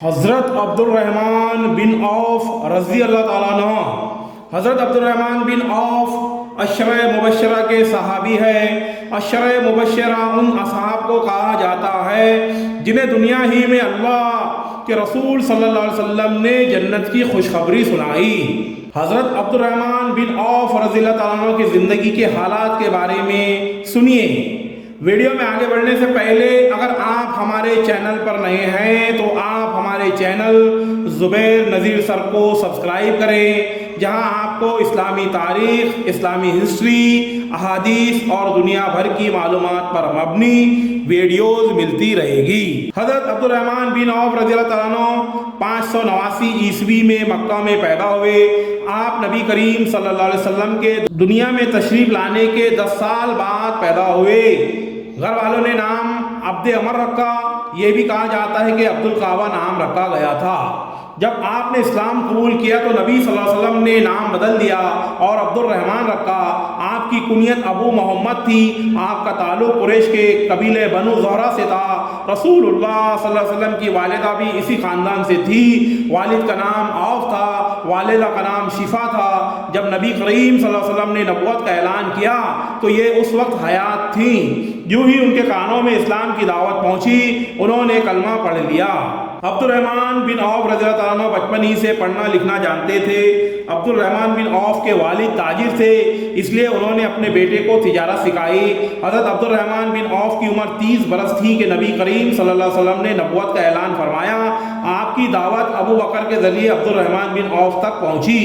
حضرت عبد الرحمن بن عوف رضی اللہ تعالیٰ عنہ، حضرت عبد الرحمن بن عوف عشرہ مبشرہ کے صحابی ہے۔ عشرہ مبشرہ ان اصحاب کو کہا جاتا ہے جنہیں دنیا ہی میں اللہ کے رسول صلی اللہ علیہ وسلم نے جنت کی خوشخبری سنائی۔ حضرت عبد الرحمن بن عوف رضی اللہ تعالیٰ عنہ کی زندگی کے حالات کے بارے میں سنیے۔ ویڈیو میں آگے بڑھنے سے پہلے اگر آپ ہمارے چینل پر نئے ہیں تو آپ ہمارے چینل زبیر نذیر سر کو سبسکرائب کریں، جہاں آپ کو اسلامی تاریخ، اسلامی ہسٹری، احادیث اور دنیا بھر کی معلومات پر مبنی ویڈیوز ملتی رہے گی۔ حضرت عبد الرحمن بن عوف رضی اللہ تعالیٰ عنہ 589 عیسوی میں مکہ میں پیدا ہوئے۔ آپ نبی کریم صلی اللہ علیہ وسلم کے دنیا میں تشریف لانے کے 10 سال بعد پیدا ہوئے۔ گھر والوں نے نام عبد عمر رکھا، یہ بھی کہا جاتا ہے کہ عبد القعبہ نام رکھا گیا تھا۔ جب آپ نے اسلام قبول کیا تو نبی صلی اللہ علیہ وسلم نے نام بدل دیا اور عبد الرحمن رکھا۔ آپ کی کنیت ابو محمد تھی۔ آپ کا تعلق قریش کے قبیلے بنو زہرہ سے تھا۔ رسول اللہ صلی اللہ علیہ وسلم کی والدہ بھی اسی خاندان سے تھی۔ والد کا نام عوف تھا، والدہ کا نام شفا تھا۔ جب نبی کریم صلی اللہ علیہ وسلم نے نبوت کا اعلان کیا تو یہ اس وقت حیات تھیں۔ یوں ہی ان کے کانوں میں اسلام کی دعوت پہنچی، انہوں نے کلمہ پڑھ لیا۔ عبد الرحمن بن عوف رضی اللہ تعالیٰ عنہ بچپن ہی سے پڑھنا لکھنا جانتے تھے۔ عبد الرحمن بن عوف کے والد تاجر تھے، اس لیے انہوں نے اپنے بیٹے کو تجارت سکھائی۔ حضرت عبد الرحمن بن عوف کی عمر 30 برس تھی کہ نبی کریم صلی اللہ علیہ وسلم نے نبوت کا اعلان فرمایا۔ آپ کی دعوت ابو بکر کے ذریعے عبد الرحمن بن عوف تک پہنچی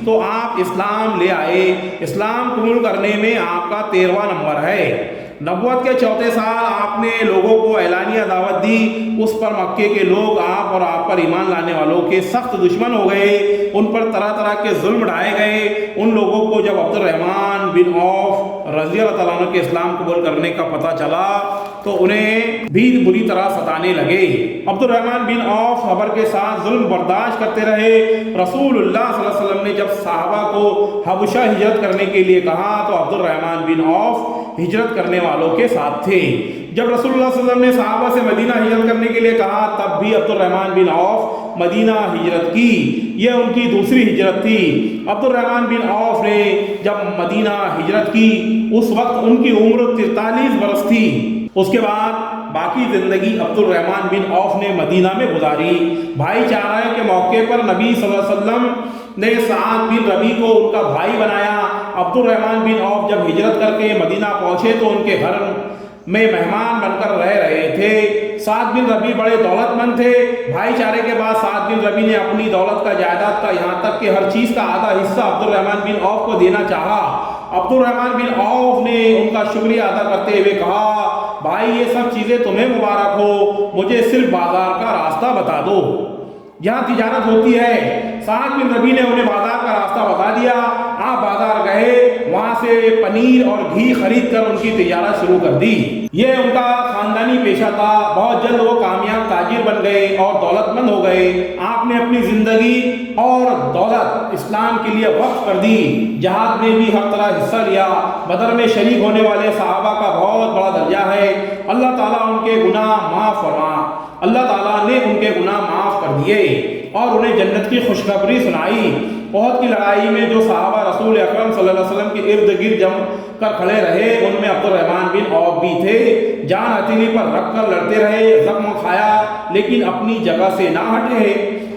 تو آپ اسلام لے آئے۔ اسلام قبول کرنے میں آپ کا 13واں نمبر ہے۔ نبوت کے 4تھے سال آپ نے لوگوں کو اعلانیہ دعوت دی۔ اس پر مکے کے لوگ آپ اور آپ پر ایمان لانے والوں کے سخت دشمن ہو گئے۔ ان پر طرح طرح کے ظلم ڈھائے گئے۔ ان لوگوں کو جب عبد الرحمن بن عوف رضی اللہ تعالیٰ عنہ کے اسلام قبول کرنے کا پتہ چلا تو انہیں بھی بری طرح ستانے لگے۔ عبد الرحمن بن عوف صبر کے ساتھ ظلم برداشت کرتے رہے۔ رسول اللہ صلی اللہ علیہ وسلم نے جب صحابہ کو حبشہ ہجرت کرنے کے لیے کہا تو عبد الرحمن بن عوف ہجرت کرنے والوں کے ساتھ تھے۔ جب رسول اللہ صلی اللہ علیہ وسلم نے صحابہ سے مدینہ ہجرت کرنے کے لیے کہا تب بھی عبد الرحمن بن عوف مدینہ ہجرت کی۔ یہ ان کی دوسری ہجرت تھی۔ عبد الرحمن بن عوف نے جب مدینہ ہجرت کی اس وقت ان کی عمر 43 برس تھی۔ اس کے بعد باقی زندگی عبد الرحمن بن عوف نے مدینہ میں گزاری۔ بھائی چارہ کے موقع پر نبی صلی اللہ علیہ وسلم نے سعد بن ربی کو ان کا بھائی بنایا۔ عبد الرحمن بن عوف جب ہجرت کر کے مدینہ پہنچے تو ان کے گھر میں مہمان بن کر رہ رہے تھے۔ سعد بن ربی بڑے دولت مند تھے۔ بھائی چارے کے بعد سعد بن ربی نے اپنی دولت کا، جائیداد کا، یہاں تک کہ ہر چیز کا آدھا حصہ عبد الرحمن بن عوف کو دینا چاہا۔ عبد الرحمن بن عوف نے ان کا شکریہ ادا کرتے ہوئے کہا، بھائی یہ سب چیزیں تمہیں مبارک ہو، مجھے صرف بازار کا راستہ بتا دو، یہاں تجارت ہوتی ہے۔ سعد بن ربی نے انہیں بازار کا راستہ بتا دیا۔ آپ بازار گئے، وہاں سے پنیر اور گھی خرید کر ان کی تجارت شروع کر دی۔ یہ ان کا خاندانی پیشہ تھا۔ بہت جلد وہ کامیاب تاجر بن گئے اور دولت مند ہو گئے۔ آپ نے اپنی زندگی اور دولت اسلام کے لیے وقف کر دی۔ جہاد میں بھی ہر طرح حصہ لیا۔ بدر میں شریک ہونے والے صحابہ کا بہت بڑا درجہ ہے۔ اللہ تعالیٰ ان کے گناہ معاف فرما۔ اللہ تعالیٰ نے ان کے گناہ معاف کر دیے اور انہیں جنت کی خوشخبری سنائی۔ احد کی لڑائی میں جو صحابہ رسول اکرم صلی اللہ علیہ وسلم کے ارد گرد جم کر کھڑے رہے ان میں عبد الرحمن بن عوف بھی تھے۔ جان ہتھیلی پر رکھ کر لڑتے رہے، زخم کھایا لیکن اپنی جگہ سے نہ ہٹے۔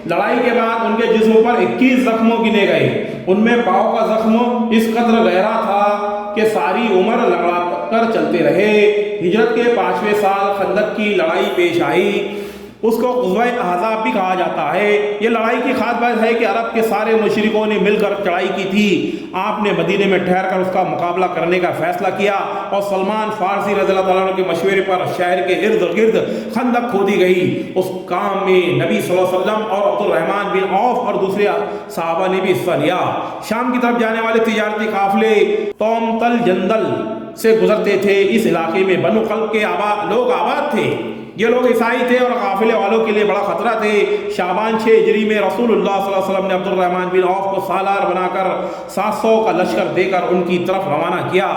لڑائی کے بعد ان کے جسم پر 21 زخم گنے گئے۔ ان میں پاؤں کا زخم اس قدر گہرا تھا کہ ساری عمر لڑا کر چلتے رہے۔ ہجرت کے 5ویں سال خندق کی لڑائی پیش آئی۔ اس کو غزوہ احزاب بھی کہا جاتا ہے۔ یہ لڑائی کی خاص بات ہے کہ عرب کے سارے مشرکوں نے مل کر چڑھائی کی تھی۔ آپ نے مدینے میں ٹھہر کر اس کا مقابلہ کرنے کا فیصلہ کیا اور سلمان فارسی رضی اللہ تعالیٰ عنہ کے مشورے پر شہر کے ارد گرد خندق کھودی گئی۔ اس کام میں نبی صلی اللہ علیہ وسلم اور عبد الرحمن بن عوف اور دوسرے صحابہ نے بھی حصہ لیا۔ شام کی طرف جانے والے تجارتی قافلے تومتل جندل سے گزرتے تھے۔ اس علاقے میں بنو قلب کے لوگ آباد تھے۔ یہ لوگ عیسائی تھے اور قافلے والوں کے لیے بڑا خطرہ تھے۔ شعبان 6 ہجری میں رسول اللہ صلی اللہ علیہ وسلم نے عبد الرحمن بن عوف کو سالار بنا کر 700 کا لشکر دے کر ان کی طرف روانہ کیا۔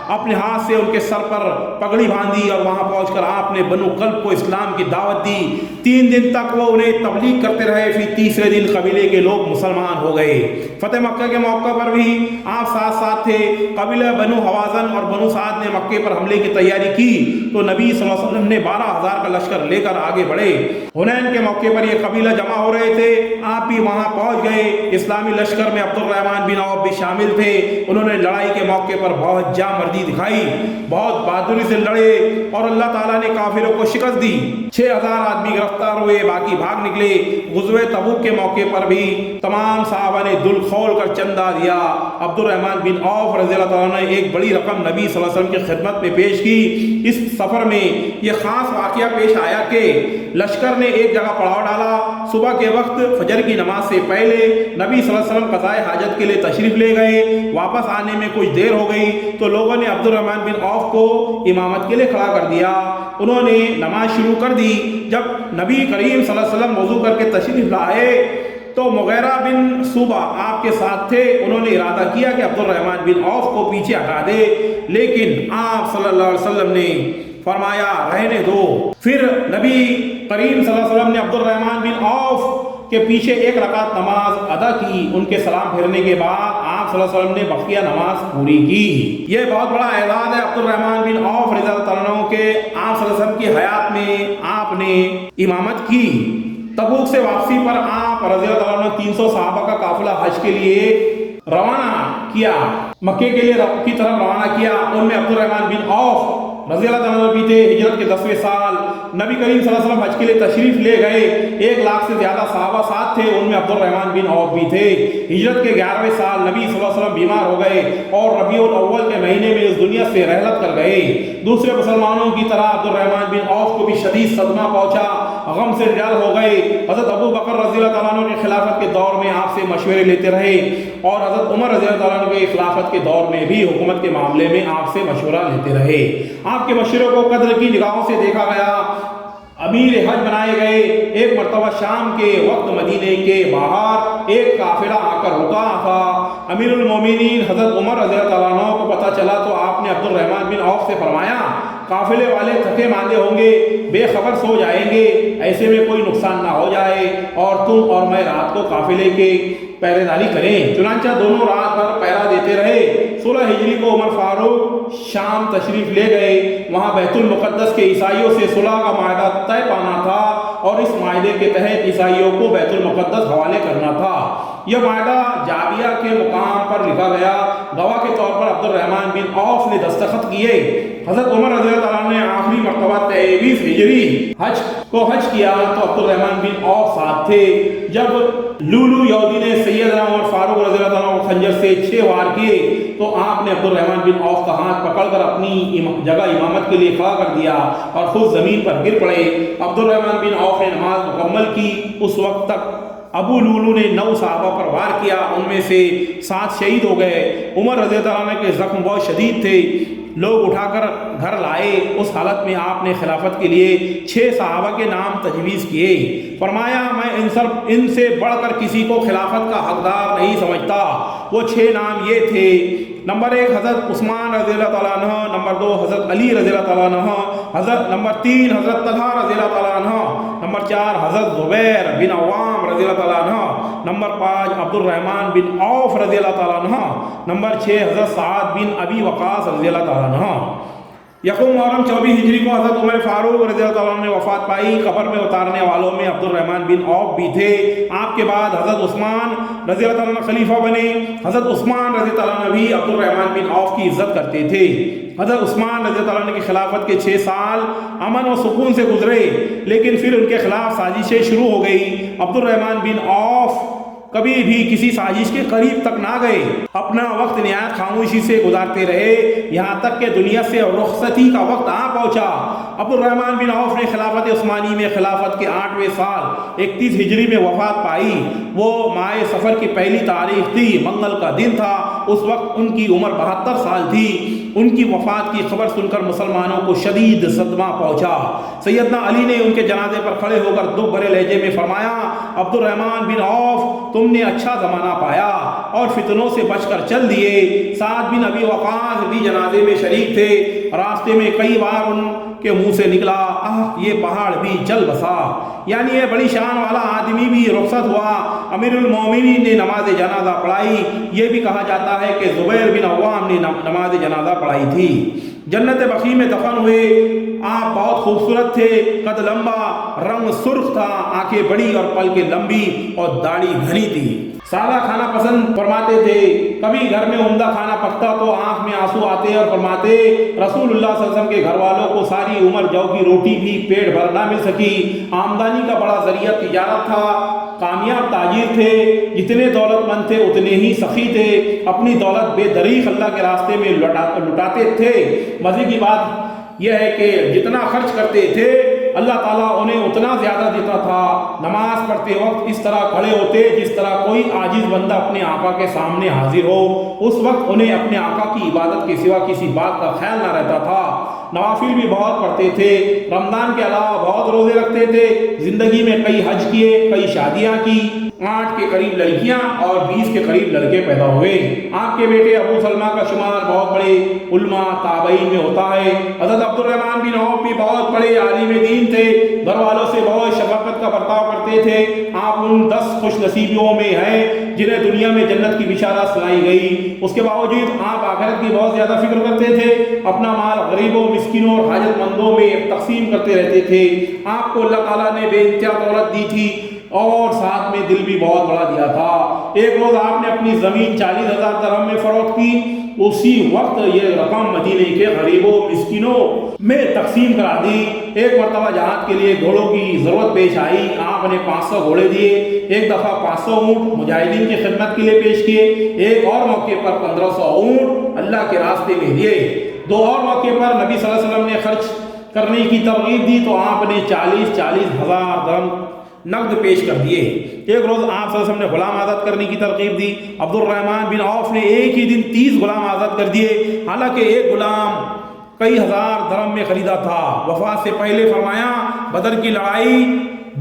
اپنے ہاتھ سے ان کے سر پر پگڑی باندھی اور وہاں پہنچ کر آپ نے بنو کلب کو اسلام کی دعوت دی۔ 3 دن تک وہ انہیں تبلیغ کرتے رہے، پھر تیسرے دن قبیلے کے لوگ مسلمان ہو گئے۔ فتح مکہ کے موقع پر بھی آپ ساتھ ساتھ تھے۔ قبیلہ بنو حوازن اور بنو سعد نے مکے پر حملے کی تیاری کی تو نبی صلی اللہ علیہ وسلم نے 12,000 کا لشکر لے کر آگے بڑھے۔ حنین کے موقع پر یہ قبیلہ جمع ہو رہے تھے، آپ بھی وہاں پہنچ گئے۔ اسلامی لشکر میں عبد الرحمن بن عوف بھی شامل تھے۔ انہوں نے لڑائی کے موقع پر بہت جامردی دکھائی، بہت بہادری سے لڑے اور اللہ تعالیٰ نے کافروں کو شکست دی۔ 6,000 آدمی گرفتار ہوئے، باقی بھاگ نکلے۔ غزوہ تبوک کے موقع پر بھی تمام صحابہ نے دل کھول کر چندہ دیا۔ عبد الرحمن بن عوف رضی اللہ تعالیٰ نے ایک بڑی رقم نبی صلی اللہ علیہ وسلم کی خدمت میں پیش کی۔ اس سفر میں یہ خاص واقعہ پیش آیا کہ لشکر نے ایک جگہ پڑاؤ ڈالا۔ صبح کے وقت فجر کی نماز سے پہلے نبی صلی اللہ علیہ وسلم قضائے حاجت کے لیے تشریف لے گئے۔ واپس آنے میں کچھ دیر ہو گئی تو لوگوں نے عبد الرحمن بن عوف کو امامت کے لیے کھڑا کر دیا۔ انہوں نے نماز شروع کر دی۔ جب نبی کریم صلی اللہ علیہ وسلم وضو کر کے تشریف لائے تو مغیرہ بن صوبہ آپ کے ساتھ تھے۔ انہوں نے ارادہ کیا کہ عبد الرحمن بن عوف کو پیچھے ہٹا دے، لیکن آپ صلی اللہ علیہ وسلم نے فرمایا رہنے دو۔ پھر نبی کریم صلی اللہ علیہ وسلم نے عبد الرحمن بن عوف کے پیچھے 1 رکعت نماز ادا کی۔ ان کے سلام پھیرنے کے بعد آپ صلی اللہ علیہ وسلم نے بقیہ نماز پوری کی۔ یہ بہت بڑا اعزاز ہے عبد الرحمن بن عوف رضی اللہ عنہ کے آپ صلی اللہ علیہ وسلم کی حیات میں آپ نے امامت کی۔ تبوک سے واپسی پر آپ رضی اللہ عنہ 300 صحابہ کا قافلہ حج کے لیے روانہ کیا، مکے کے لیے کی طرف روانہ کیا۔ ان میں عبد الرحمن بن عوف رضی اللہ عنہ بھی تھے۔ ہجرت کے 10ویں سال نبی کریم صلی اللہ علیہ وسلم حج کے لیے تشریف لے گئے۔ 1 لاکھ سے زیادہ صحابہ ساتھ تھے، ان میں عبد الرحمن بن عوف بھی تھے۔ ہجرت کے 11ویں سال نبی صلی اللہ علیہ وسلم بیمار ہو گئے اور ربیع الاول کے مہینے میں اس دنیا سے رحلت کر گئے۔ دوسرے مسلمانوں کی طرح عبد الرحمن بن عوف کو بھی شدید صدمہ پہنچا، غم سے جل ہو گئے۔ حضرت ابو بکر رضی اللہ تعالیٰ عنہ کی خلافت کے دور میں آپ سے مشورے لیتے رہے اور حضرت عمر رضی اللہ تعالیٰ عنہ کی خلافت کے دور میں بھی حکومت کے معاملے میں آپ سے مشورہ لیتے رہے۔ آپ کے مشوروں کو قدر کی نگاہوں سے دیکھا گیا، امیر حج بنائے گئے۔ ایک مرتبہ شام کے وقت مدینے کے باہر ایک قافلہ آ کر رکا تھا۔ امیر المومنین حضرت عمر رضی اللہ تعالیٰ عنہ کو پتہ چلا تو آپ نے عبد الرحمن بن عوف سے فرمایا قافلے والے تھکے ماندے ہوں گے، بے خبر سو جائیں گے، ایسے میں کوئی نقصان نہ ہو جائے اور تم اور میں رات کو قافلے کے پہرے داری کریں۔ چنانچہ دونوں رات بھر پہرا دیتے رہے۔ 16 ہجری کو عمر فاروق شام تشریف لے گئے۔ وہاں بیت المقدس کے عیسائیوں سے صلح کا معاہدہ طے پانا تھا اور اس معاہدے کے تحت عیسائیوں کو بیت المقدس حوالے کرنا تھا۔ یہ معاہدہ جابیہ کے مقام پر لکھا گیا۔ گواہ کے طور پر عبد الرحمن بن عوف نے دستخط کیے۔ حضرت عمر رضی اللہ تعالیٰ نے آخری مرتبہ 23 ہجری حج کیا تو عبد الرحمن بن عوف ساتھ تھے۔ جب لولو یہودی نے سیدنا عمر فاروق رضی اللہ تعالیٰ کو خنجر سے 6 وار کیے تو آپ نے عبد الرحمن بن عوف کا ہاتھ پکڑ کر اپنی جگہ امامت کے لیے کھڑا کر دیا اور خود زمین پر گر پڑے۔ عبد الرحمن بن عوف نے نماز مکمل کی۔ اس وقت تک ابو لولو نے 9 صحابہ پر وار کیا، ان میں سے 7 شہید ہو گئے۔ عمر رضی اللہ عنہ کے زخم بہت شدید تھے، لوگ اٹھا کر گھر لائے۔ اس حالت میں آپ نے خلافت کے لیے 6 صحابہ کے نام تجویز کیے۔ فرمایا میں ان سے بڑھ کر کسی کو خلافت کا حقدار نہیں سمجھتا۔ وہ 6 نام یہ تھے: نمبر 1 حضرت عثمان رضی اللہ تعالیٰ عنہ، نمبر 2 حضرت علی رضی اللہ تعالیٰ عنہ، نمبر 3 حضرت طلحہ رضی اللہ تعالیٰ عنہ، نمبر 4 حضرت زبیر بن عوام رضی اللہ تعالیٰ عنہ، نمبر 5 عبد الرحمن بن عوف رضی اللہ تعالیٰ عنہ، نمبر 6 حضرت سعد بن ابی وقاص رضی اللہ تعالیٰ عنہ۔ یکم محرم 24 ہجری کو حضرت عمر فاروق رضی اللہ تعالیٰ عنہ نے وفات پائی۔ قبر میں اتارنے والوں میں عبد الرحمن بن عوف بھی تھے۔ آپ کے بعد حضرت عثمان رضی اللہ تعالیٰ عنہ خلیفہ بنے۔ حضرت عثمان رضی اللہ عنہ بھی عبد الرحمن بن عوف کی عزت کرتے تھے۔ حضرت عثمان رضی اللہ عنہ کی خلافت کے 6 سال امن و سکون سے گزرے، لیکن پھر ان کے خلاف سازشیں شروع ہو گئی۔ عبد الرحمن بن عوف کبھی بھی کسی سازش کے قریب تک نہ گئے، اپنا وقت نہایت خاموشی سے گزارتے رہے، یہاں تک کہ دنیا سے رخصتی کا وقت آ پہنچا۔ عبد الرحمن بن عوف نے خلافت عثمانی میں خلافت کے 8ویں سال 31 ہجری میں وفات پائی۔ وہ ماہ صفر کی پہلی تاریخ تھی، منگل کا دن تھا۔ اس وقت ان کی عمر 72 سال تھی۔ ان کی وفات کی خبر سن کر مسلمانوں کو شدید صدمہ پہنچا۔ سیدنا علی نے ان کے جنازے پر کھڑے ہو کر دکھ بھرے لہجے میں فرمایا، عبد الرحمن بن عوف تم نے اچھا زمانہ پایا اور فتنوں سے بچ کر چل دیے۔ سعد بن ابی وقاص بھی جنازے میں شریک تھے۔ راستے میں کئی بار ان کے منہ سے نکلا، یہ پہاڑ بھی چل بسا، یعنی یہ بڑی شان والا آدمی بھی رخصت ہوا۔ امیر المومنین نے نماز جنازہ پڑھائی۔ یہ بھی کہا جاتا ہے کہ زبیر بن عوام نے نماز جنازہ پڑھائی تھی۔ جنت بقیع میں دفن ہوئے۔ آپ بہت خوبصورت تھے، قد لمبا، رنگ سرخ تھا، آنکھیں بڑی اور پلکیں لمبی اور داڑھی گھنی تھی۔ سادہ کھانا پسند فرماتے تھے۔ کبھی گھر میں عمدہ کھانا پکتا تو آنکھ میں آنسو آتے اور فرماتے، رسول اللہ صلی اللہ علیہ وسلم کے گھر والوں کو ساری عمر جو کی روٹی بھی پیٹ بھر نہ مل سکی۔ آمدنی کا بڑا ذریعہ تجارت تھا، کامیاب تاجر تھے، جتنے دولت مند تھے اتنے ہی سخی تھے، اپنی دولت بے دریغ اللہ کے راستے میں لٹاتے تھے۔ مزے کی بات یہ ہے کہ جتنا خرچ کرتے تھے اللہ تعالیٰ انہیں اتنا زیادہ دیتا تھا۔ نماز پڑھتے وقت اس طرح کھڑے ہوتے جس طرح کوئی عاجز بندہ اپنے آقا کے سامنے حاضر ہو۔ اس وقت انہیں اپنے آقا کی عبادت کے سوا کسی بات کا خیال نہ رہتا تھا۔ نوافل بھی بہت پڑھتے تھے، رمضان کے علاوہ بہت روزے رکھتے تھے۔ زندگی میں کئی حج کیے، کئی شادیاں کی، 8 کے قریب لڑکیاں اور 20 کے قریب لڑکے پیدا ہوئے۔ آپ کے بیٹے ابو سلمہ کا شمار بہت بڑے علماء تابعین میں ہوتا ہے۔ حضرت عبد الرحمن بن عوف بھی بہت بڑے عالم دین تھے، گھر والوں سے بہت شفقت کا برتاؤ کرتے تھے۔ آپ ان 10 خوش نصیبیوں میں ہیں جنہیں دنیا میں جنت کی بشارت سنائی گئی۔ اس کے باوجود آپ آخرت کی بہت زیادہ فکر کرتے تھے، اپنا مال غریبوں، مسکینوں اور حاجت مندوں میں تقسیم کرتے رہتے تھے۔ آپ کو اللہ تعالیٰ نے بے انتہا دولت دی تھی اور ساتھ میں دل بھی بہت بڑا دیا تھا۔ ایک روز آپ نے اپنی زمین 40,000 درہم میں فروخت کی۔ اسی وقت یہ رقم مدینے کے غریبوں مسکینوں میں تقسیم کرا دی۔ ایک مرتبہ جہاد کے لیے گھوڑوں کی ضرورت پیش آئی، آپ نے 500 گھوڑے دیے۔ ایک دفعہ 500 اونٹ مجاہدین کی خدمت کے لیے پیش کیے۔ ایک اور موقع پر 1500 اونٹ اللہ کے راستے میں دیے۔ 2 اور موقع پر نبی صلی اللہ علیہ وسلم نے خرچ کرنے کی ترغیب دی تو آپ نے 40,000 درہم نقد پیش کر دیے۔ ایک روز آپ صلی اللہ علیہ وسلم نے غلام آزاد کرنے کی ترغیب دی۔ عبد الرحمن بن عوف نے ایک ہی دن 30 غلام آزاد کر دیے، حالانکہ ایک غلام کئی ہزار درہم میں خریدا تھا۔ وفات سے پہلے فرمایا، بدر کی لڑائی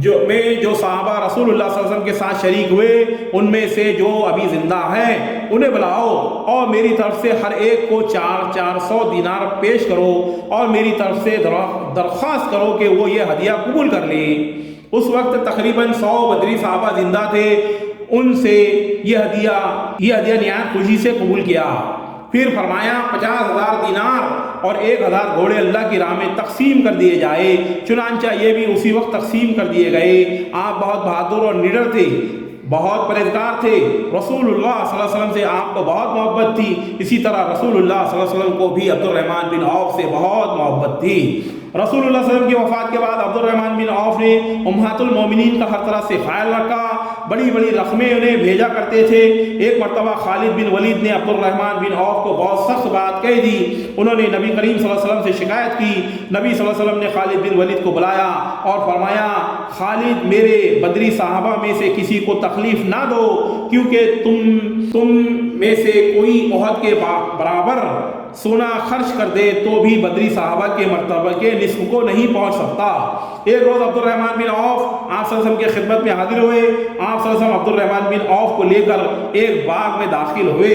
جو صحابہ رسول اللہ صلی اللہ علیہ وسلم کے ساتھ شریک ہوئے ان میں سے جو ابھی زندہ ہیں انہیں بلاؤ اور میری طرف سے ہر ایک کو 400 دینار پیش کرو اور میری طرف سے درخواست کرو کہ وہ یہ ہدیہ قبول کر لیں۔ اس وقت تقریباً 100 بدری صحابہ زندہ تھے، ان سے یہ ہدیہ نہایت خوشی سے قبول کیا۔ پھر فرمایا 50,000 دینار اور 1,000 گھوڑے اللہ کی راہ میں تقسیم کر دیے جائے۔ چنانچہ یہ بھی اسی وقت تقسیم کر دیے گئے۔ آپ بہت بہادر اور نڈر تھے، بہت پرہیزگار تھے۔ رسول اللہ صلی اللہ علیہ وسلم سے آپ کو بہت محبت تھی، اسی طرح رسول اللہ صلی اللہ علیہ وسلم کو بھی عبد الرحمن بن عوف سے بہت محبت تھی۔ رسول اللہ صلی اللہ علیہ وسلم کی وفات کے بعد عبد الرحمن بن عوف نے امہات المومنین کا ہر طرح سے خیال رکھا، بڑی بڑی رقمیں انہیں بھیجا کرتے تھے۔ ایک مرتبہ خالد بن ولید نے عبد الرحمن بن عوف کو بہت سخت بات کہہ دی۔ انہوں نے نبی کریم صلی اللہ علیہ وسلم سے شکایت کی۔ نبی صلی اللہ علیہ وسلم نے خالد بن ولید کو بلایا اور فرمایا، خالد میرے بدری صحابہ میں سے کسی کو تکلیف نہ دو، کیونکہ تم میں سے کوئی احد کے برابر سونا خرچ کر دے تو بھی بدری صحابہ کے مرتبہ کے نصف کو نہیں پہنچ سکتا۔ ایک روز عبد الرحمن بن عوف آپ صلی اللہ علیہ وسلم کی خدمت میں حاضر ہوئے۔ آپ صلی اللہ علیہ وسلم عبد الرحمن بن عوف کو لے کر ایک باغ میں داخل ہوئے۔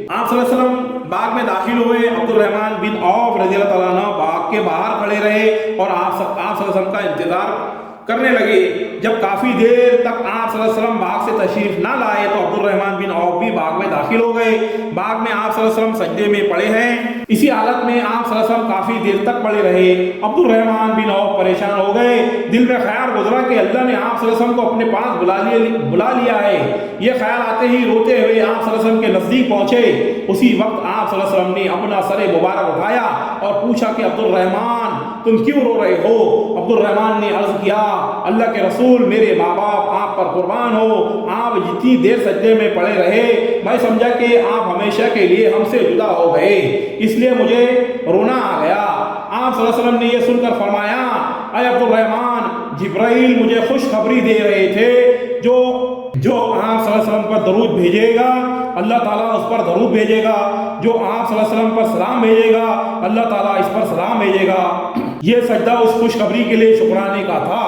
آپ صلی اللہ علیہ وسلم باغ میں داخل ہوئے، عبد الرحمن بن عوف رضی اللہ تعالیٰ عنہ باغ کے باہر کھڑے رہے اور آپ صلی اللہ علیہ وسلم کا انتظار کرنے لگے۔ جب کافی دیر تک آپ صلی اللہ علیہ وسلم باغ سے تشریف نہ لائے تو عبد الرحمن بن عوف بھی باغ میں داخل ہو گئے۔ باغ میں آپ صلی اللہ علیہ وسلم سجدے میں پڑے ہیں۔ اسی حالت میں آپ صلی اللہ علیہ وسلم کافی دیر تک پڑے رہے۔ عبد الرحمن بن عوف پریشان ہو گئے، دل میں خیال گزرا کہ اللہ نے آپ صلی اللہ علیہ وسلم کو اپنے پاس بلا لیا ہے۔ یہ خیال آتے ہی روتے ہوئے آپ صلی اللہ علیہ وسلم کے نزدیک پہنچے۔ اسی وقت آپ صلی اللہ علیہ وسلم نے اپنا سر مبارک اٹھایا اور پوچھا کہ عبد الرحمن تم کیوں رو رہے ہو؟ عبد الرحمن نے عرض کیا، اللہ کے رسول میرے ماں باپ آپ پر قربان ہو، آپ جتنی دیر سجدے میں پڑے رہے میں سمجھا کہ آپ ہمیشہ کے لیے ہم سے جدا ہو گئے، اس لیے مجھے رونا آ گیا۔ آپ صلی اللہ علیہ وسلم نے یہ سن کر فرمایا، اے عبد الرحمن، جبرائیل مجھے خوشخبری دے رہے تھے جو آپ صلی اللہ علیہ وسلم پر درود بھیجے گا اللہ تعالیٰ اس پر درود بھیجے گا، جو آپ صلی اللہ علیہ وسلم پر سلام بھیجے گا اللہ تعالیٰ اس پر سلام بھیجے گا۔ یہ سجدہ اس خوشخبری کے لیے شکرانے کا تھا۔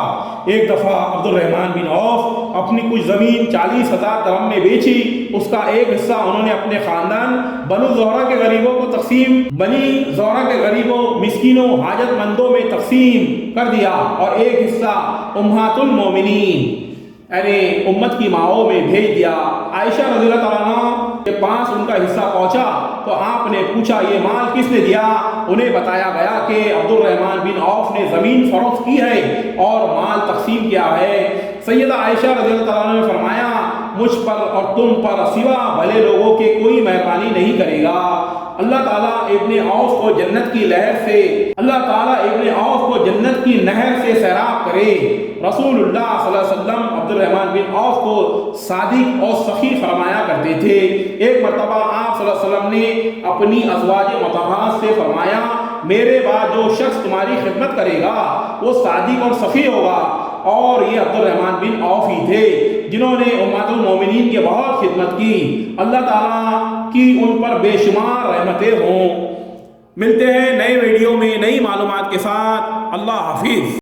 ایک دفعہ عبد الرحمن بن عوف اپنی کچھ زمین 40,000 درہم میں بیچی، اس کا ایک حصہ انہوں نے اپنے خاندان بنو زہرہ کے غریبوں کو تقسیم، بنی زہرہ کے غریبوں، مسکینوں، حاجت مندوں میں تقسیم کر دیا، اور ایک حصہ امہات المومنین یعنی امت کی ماؤں میں بھیج دیا۔ عائشہ رضی اللہ تعالیٰ عنہ کے پاس ان کا حصہ پہنچا تو آپ نے پوچھا یہ مال کس نے دیا؟ انہیں بتایا گیا کہ عبد الرحمن بن عوف نے زمین فروخت کی ہے اور مال تقسیم کیا ہے۔ سیدہ عائشہ رضی اللہ تعالیٰ عنہ نے فرمایا مجھ پر اور تم پر سوا بھلے لوگوں کے کوئی مہربانی نہیں کرے گا۔ اللہ تعالیٰ ابن عوف کو جنت کی لہر سے، اللہ تعالیٰ ابن عوف کو جنت کی نہر سے سیراب کرے۔ رسول اللہ صلی اللہ علیہ وسلم عبد الرحمن بن عوف کو صادق اور سخی فرمایا کرتے تھے۔ ایک مرتبہ آپ صلی اللہ علیہ وسلم نے اپنی ازواج مطہرات سے فرمایا میرے بعد جو شخص تمہاری خدمت کرے گا وہ صادق اور سخی ہوگا، اور یہ عبد الرحمن بن عوف ہی تھے جنہوں نے امت المومنین کی بہت خدمت کی۔ اللہ تعالیٰ کی ان پر بے شمار رحمتیں ہوں۔ ملتے ہیں نئے ویڈیو میں نئی معلومات کے ساتھ۔ اللہ حافظ۔